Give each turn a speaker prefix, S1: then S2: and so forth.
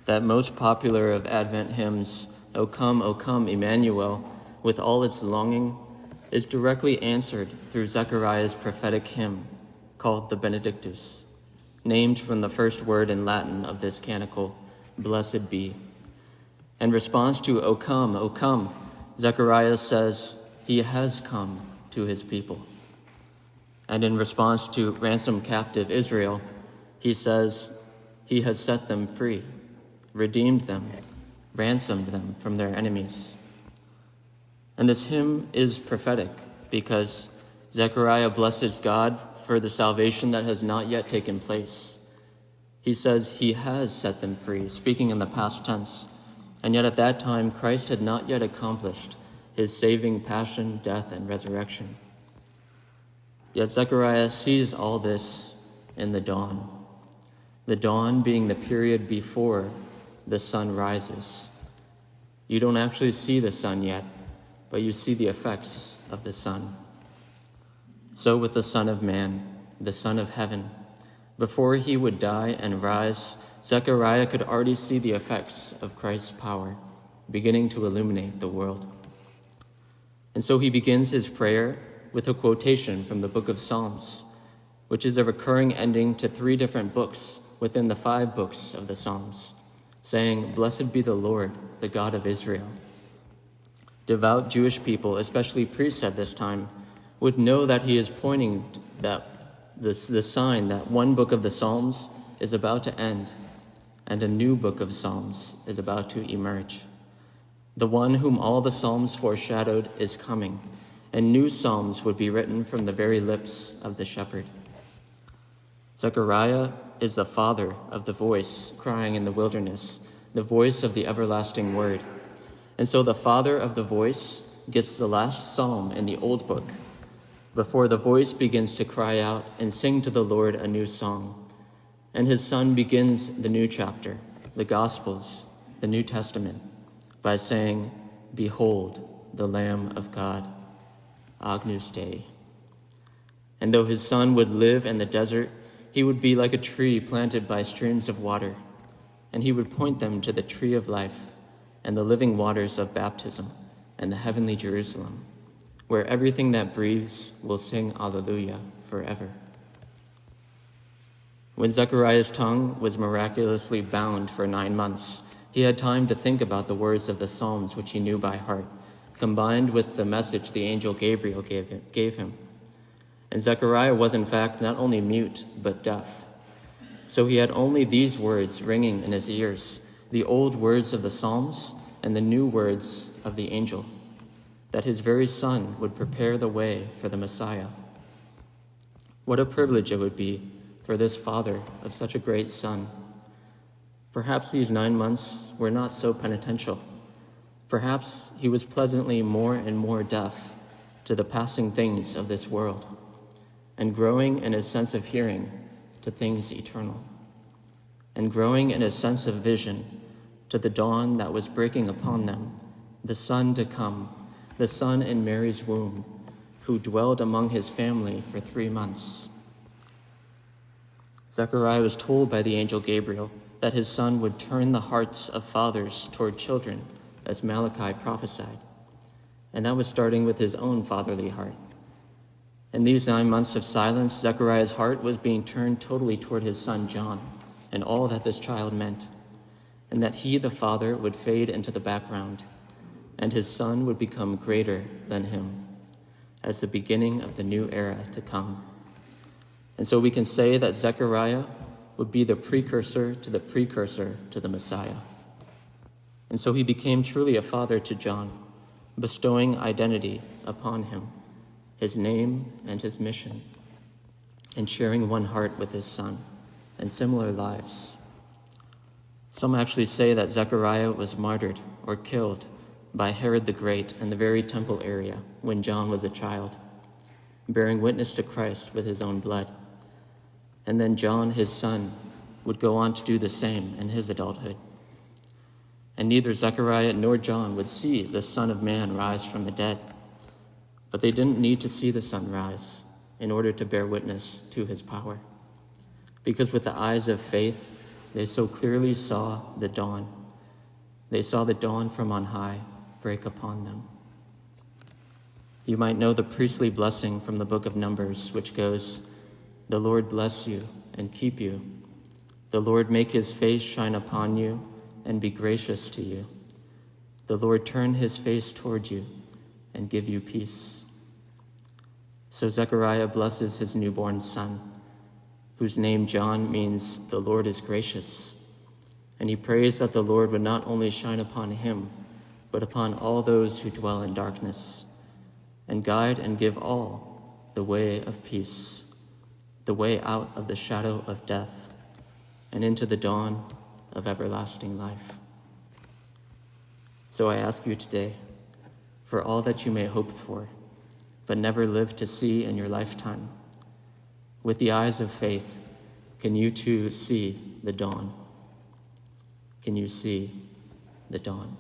S1: That most popular of Advent hymns, O come, Emmanuel, with all its longing, is directly answered through Zechariah's prophetic hymn called the Benedictus, named from the first word in Latin of this canticle, blessed be. In response to O come, Zechariah says he has come to his people. And in response to ransomed captive Israel, he says he has set them free, redeemed them, ransomed them from their enemies. And this hymn is prophetic because Zechariah blesses God for the salvation that has not yet taken place. He says he has set them free, speaking in the past tense, and yet at that time Christ had not yet accomplished his saving passion, death, and resurrection. Yet Zechariah sees all this in the dawn being the period before the sun rises. You don't actually see the sun yet, but you see the effects of the sun. So with the Son of Man, the Son of Heaven, before he would die and rise, Zechariah could already see the effects of Christ's power beginning to illuminate the world. And so he begins his prayer with a quotation from the book of Psalms, which is a recurring ending to 3 different books within the 5 books of the Psalms, saying, "Blessed be the Lord, the God of Israel." Devout Jewish people, especially priests at this time, would know that he is pointing that the sign that one book of the Psalms is about to end and a new book of Psalms is about to emerge. The one whom all the Psalms foreshadowed is coming, and new Psalms would be written from the very lips of the shepherd. Zechariah is the father of the voice crying in the wilderness, the voice of the everlasting word. And so the father of the voice gets the last psalm in the old book before the voice begins to cry out and sing to the Lord a new song. And his son begins the new chapter, the Gospels, the New Testament, by saying, "Behold, the Lamb of God, Agnus Dei." And though his son would live in the desert, he would be like a tree planted by streams of water, and he would point them to the tree of life and the living waters of baptism and the heavenly Jerusalem, where everything that breathes will sing Alleluia forever. When Zechariah's tongue was miraculously bound for 9 months, he had time to think about the words of the Psalms which he knew by heart, combined with the message the angel Gabriel gave him. And Zechariah was in fact not only mute, but deaf. So he had only these words ringing in his ears, the old words of the Psalms and the new words of the angel, that his very son would prepare the way for the Messiah. What a privilege it would be for this father of such a great son. Perhaps these 9 months were not so penitential. Perhaps he was pleasantly more and more deaf to the passing things of this world, and growing in his sense of hearing to things eternal, and growing in his sense of vision to the dawn that was breaking upon them, the Son to come, the Son in Mary's womb, who dwelled among his family for 3 months. Zechariah was told by the angel Gabriel that his son would turn the hearts of fathers toward children, as Malachi prophesied, and that was starting with his own fatherly heart. In these 9 months of silence, Zechariah's heart was being turned totally toward his son John and all that this child meant, and that he, the father, would fade into the background, and his son would become greater than him as the beginning of the new era to come. And so we can say that Zechariah would be the precursor to the Messiah. And so he became truly a father to John, bestowing identity upon him, his name and his mission, and sharing one heart with his son and similar lives. Some actually say that Zechariah was martyred or killed by Herod the Great in the very temple area when John was a child, bearing witness to Christ with his own blood. And then John, his son, would go on to do the same in his adulthood. And neither Zechariah nor John would see the Son of Man rise from the dead. But they didn't need to see the sun rise in order to bear witness to his power. Because with the eyes of faith, they so clearly saw the dawn. They saw the dawn from on high break upon them. You might know the priestly blessing from the book of Numbers, which goes, "The Lord bless you and keep you. The Lord make his face shine upon you and be gracious to you. The Lord turn his face toward you and give you peace." So Zechariah blesses his newborn son, whose name John means "the Lord is gracious." And he prays that the Lord would not only shine upon him, but upon all those who dwell in darkness, and guide and give all the way of peace, the way out of the shadow of death, and into the dawn of everlasting life. So I ask you today, for all that you may hope for, but never live to see in your lifetime, with the eyes of faith, can you too see the dawn? Can you see the dawn?